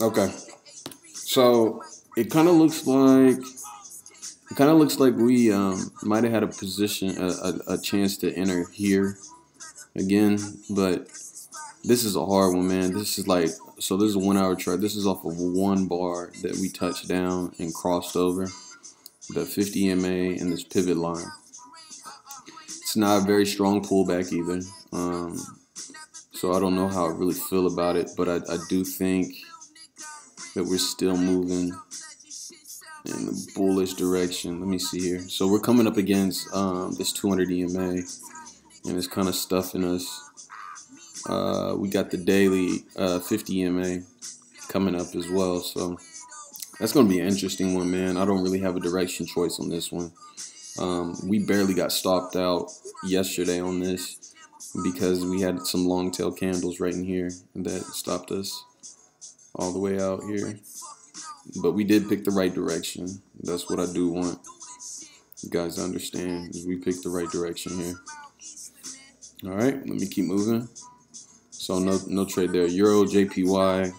Okay, so it kind of looks like we might have had a position, a chance to enter here again, but this is a hard one, man. This is like, so this is a 1 hour chart. This is off of one bar that we touched down and crossed over the 50 MA and this pivot line. It's not a very strong pullback either. So I don't know how I really feel about it, but I do think that we're still moving in the bullish direction. Let me see here. So we're coming up against this 200 EMA, and it's kind of stuffing us. We got the daily 50 EMA coming up as well, so that's going to be an interesting one, man. I don't really have a direction choice on this one. We barely got stopped out yesterday on this because we had some long tail candles right in here that stopped us all the way out here. But we did pick the right direction. That's what I do want you guys to understand, is we picked the right direction here. All right, let me keep moving. So no trade there. Euro JPY,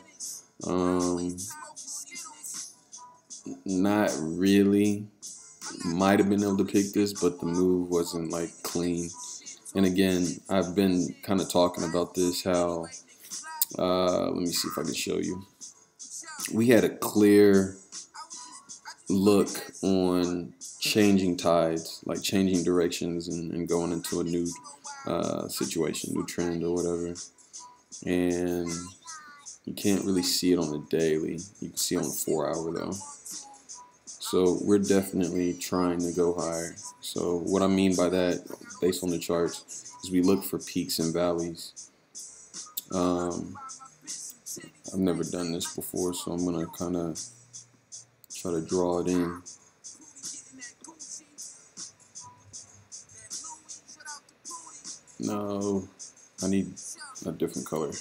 not really. Might have been able to pick this, but the move wasn't like clean. And again, I've been kind of talking about this, how let me see if I can show you. We had a clear look on changing tides, like changing directions and going into a new situation, new trend or whatever. And you can't really see it on the daily. You can see it on the 4 hour though. So we're definitely trying to go higher. So what I mean by that, based on the charts, is we look for peaks and valleys. I've never done this before, so I'm gonna kind of try to draw it in. No, I need a different color.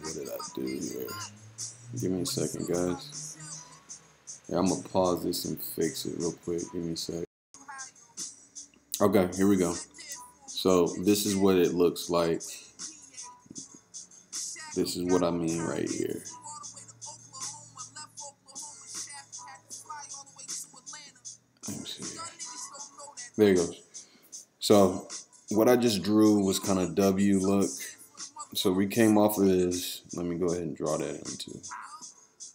What did I do here? Give me a second, guys. Yeah, I'm gonna pause this and fix it real quick. Give me a sec. Okay, here we go. So this is what it looks like. This is what I mean right here. Let me see. There it goes. So what I just drew was kind of W look. So we came off of this. Let me go ahead and draw that in too.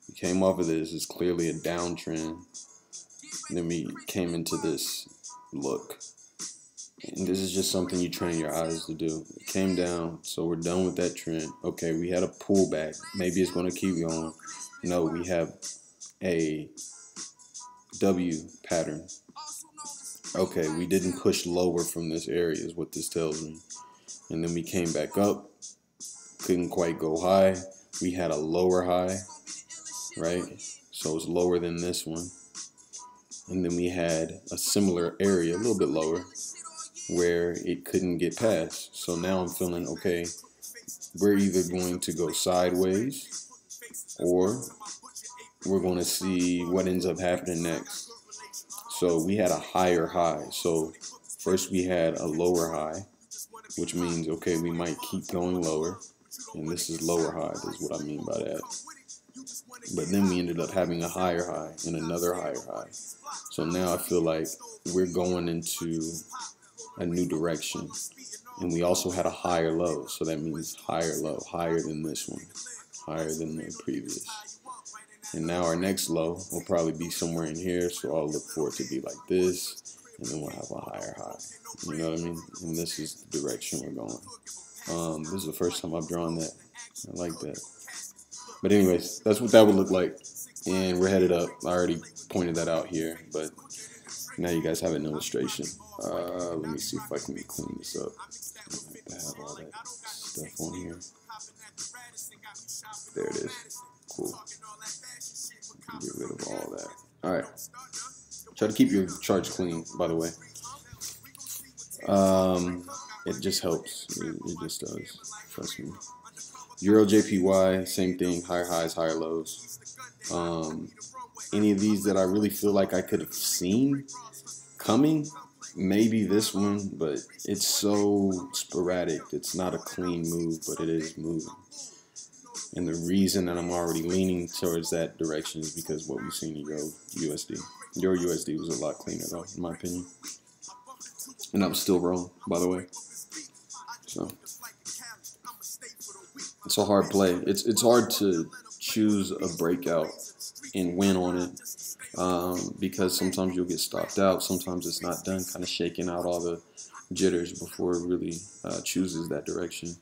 We came off of this. It's clearly a downtrend. Then we came into this look. And this is just something you train your eyes to do. It came down, so we're done with that trend. Okay, we had a pullback. Maybe it's going to keep going. No, we have a W pattern. Okay, we didn't push lower from this area is what this tells me. And then we came back up. Couldn't quite go high. We had a lower high, right? So it's lower than this one. And then we had a similar area, a little bit lower, where it couldn't get past. So now I'm feeling, okay, we're either going to go sideways or we're going to see what ends up happening next. So we had a higher high. So first we had a lower high, which means, okay, we might keep going lower. And this is lower high, is what I mean by that. But then we ended up having a higher high and another higher high. So now I feel like we're going into a new direction. And we also had a higher low. So that means higher low, higher than this one, higher than the previous. And now our next low will probably be somewhere in here. So I'll look for it to be like this. And then we'll have a higher high. You know what I mean? And this is the direction we're going. This is the first time I've drawn that. I like that. But anyways, that's what that would look like. And we're headed up. I already pointed that out here, but now you guys have an illustration. Let me see if I can clean this up. I have all that stuff on here. There it is. Cool. Get rid of all that. All right. Try to keep your charts clean, by the way. It just helps. It just does. Trust me. Euro JPY, same thing. Higher highs, higher lows. Any of these that I really feel like I could have seen coming, Maybe this one, but it's so sporadic. It's not a clean move, but it is moving. And the reason that I'm already leaning towards that direction is because what we've seen in Euro USD. Euro USD was a lot cleaner, though, in my opinion. And I'm still wrong, by the way. So it's a hard play. It's hard to choose a breakout and win on it because sometimes you'll get stopped out. Sometimes it's not done, kind of shaking out all the jitters before it really chooses that direction.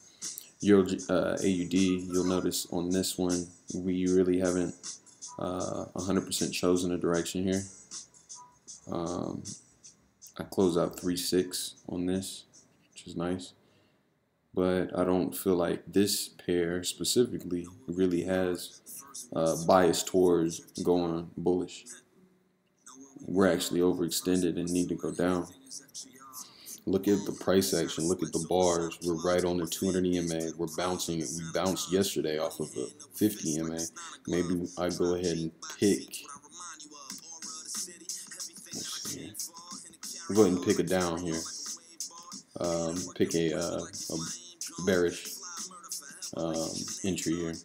Euro AUD, you'll notice on this one, we really haven't 100% chosen a direction here. I close out 3.6 on this, which is nice. But I don't feel like this pair specifically really has bias towards going bullish. We're actually overextended and need to go down. Look at the price action. Look at the bars. We're right on the 200 EMA. We're bouncing. We bounced yesterday off of a 50 EMA. Maybe I go ahead and pick. Go ahead and pick a down here. Pick a bearish entry here.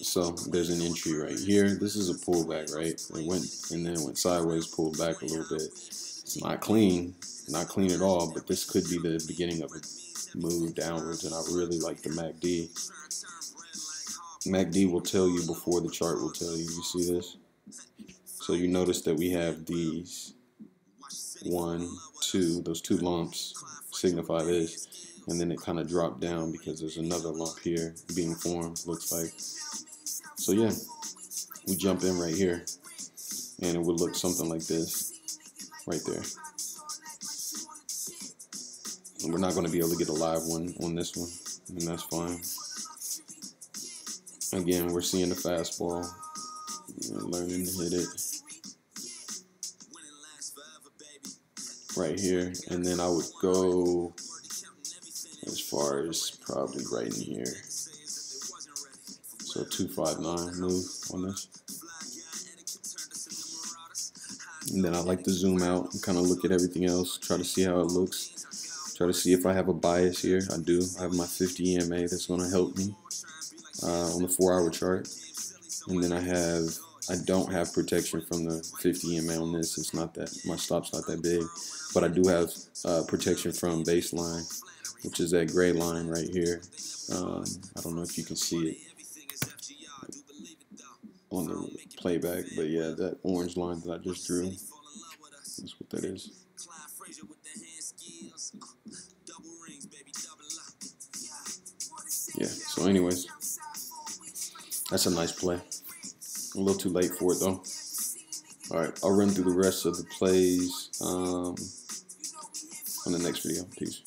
So there's an entry right here. This is a pullback, right? It went and then it went sideways, pulled back a little bit. It's not clean at all, but this could be the beginning of a move downwards, and I really like the MACD. MACD will tell you before the chart will tell you. You see this? So you notice that we have these 1, 2, those 2 lumps signify this, and then it kind of dropped down because there's another lump here being formed, looks like. So yeah, we jump in right here, and it would look something like this right there. And we're not going to be able to get a live one on this one, and that's fine. Again, we're seeing the fastball, learning to hit it right here, and then I would go as far as probably right in here. So 259 move on this. And then I like to zoom out and kind of look at everything else, try to see how it looks, try to see if I have a bias here. I do. I have my 50 EMA that's going to help me on the 4-hour chart. And then I don't have protection from the 50 EMA on this. It's not that, my stop's not that big. But I do have protection from baseline, which is that gray line right here. I don't know if you can see it on the playback, but yeah, that orange line that I just drew, that's what that is. Yeah, so anyways, that's a nice play. A little too late for it though. Alright, I'll run through the rest of the plays on the next video. Peace.